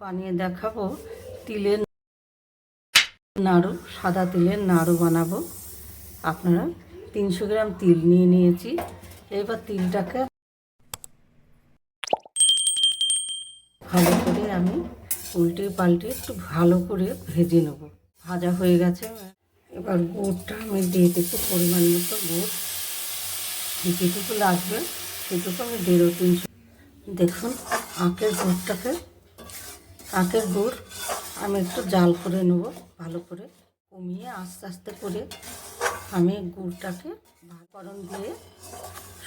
বানিয়ে দেখাবো তিলের নাড়ু, সাদা তিলের নাড়ু বানাবো। আপনারা 300 গ্রাম তিল নিয়ে নিয়েছি। এবার তিলটাকে ভালো করে আমি উল্টে পাল্টে একটু ভালো করে ভেজে নেব। ভাজা হয়ে গেছে। এবার গুড়টা আমি দিয়ে দেবো পরিমাণ মতো গুড়, যেটুকু লাগবে সেটুকু আমি 150-300। দেখুন আখের গুড় আমি একটু জাল করে নেব, ভালো করে কমিয়ে আস্তে আস্তে করে আমি গুড়টাকে ভাপরণ দিয়ে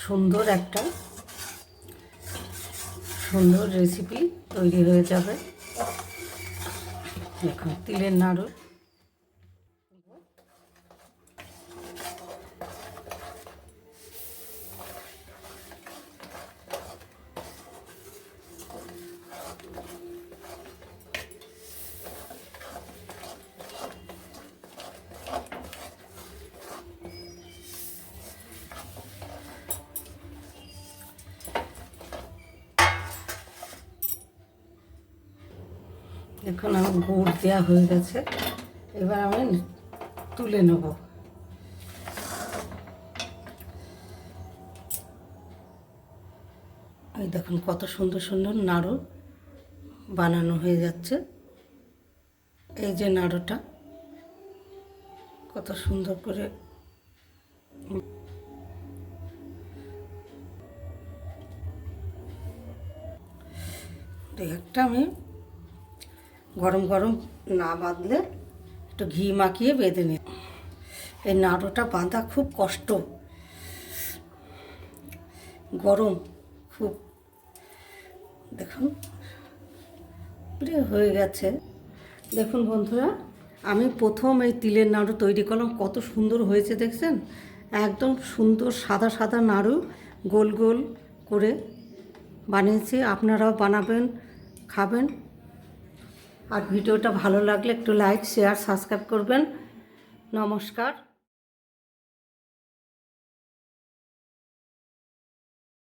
সুন্দর রেসিপি তৈরি হয়ে যাবে। দেখুন তিলের নাড়ু। এখন আমার গুড় দেওয়া হয়ে গেছে, এবার আমি তুলে নেব। এই দেখুন কত সুন্দর সুন্দর নাড়ু বানানো হয়ে যাচ্ছে। এই যে নাড়ুটা কত সুন্দর করে একটা আমি গরম গরম না বাঁধলে একটু ঘি মাখিয়ে বেঁধে নিই। এই নাড়ুটা বাঁধা খুব কষ্ট, গরম খুব। দেখুন হয়ে গেছে। দেখুন বন্ধুরা, আমি প্রথম এই তিলের নাড়ু তৈরি করলাম, কত সুন্দর হয়েছে দেখছেন। একদম সুন্দর সাদা সাদা নাড়ু গোল গোল করে বানিয়েছি। আপনারাও বানাবেন, খাবেন। আর ভিডিওটা ভালো লাগলে একটু লাইক, শেয়ার, সাবস্ক্রাইব করবেন। নমস্কার।